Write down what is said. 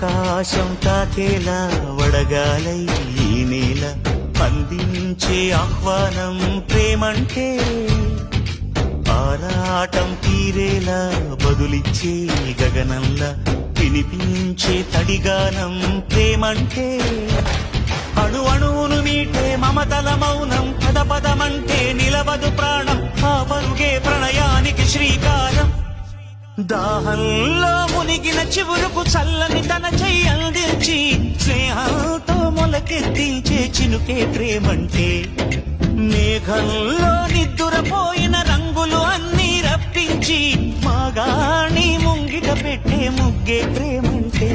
ఆకాశం తాకేలా వడగాలై ఈ నేల అందించే ఆహ్వానం ప్రేమంటే ఆరాటం తీరేలా బదులిచ్చే గగనంలా వినిపించే తడిగానం ప్రేమంటే అణు అణువును మీటే మమతల మౌనం పద పదమంటే నిలవదు ప్రాణం ఆ పరుగే ప్రణయానికి శ్రీకారం దాహంలో మునిగిన చివురుకు చల్లని తన చెయ్యి అందించి స్నేహంతో మొలకెత్తించే చినుకే ప్రేమంటే మేఘంలో నిద్దురపోయిన రంగులు అన్నీ రప్పించి మాగాణి ముంగిట పెట్టే ముగ్గే ప్రేమంటే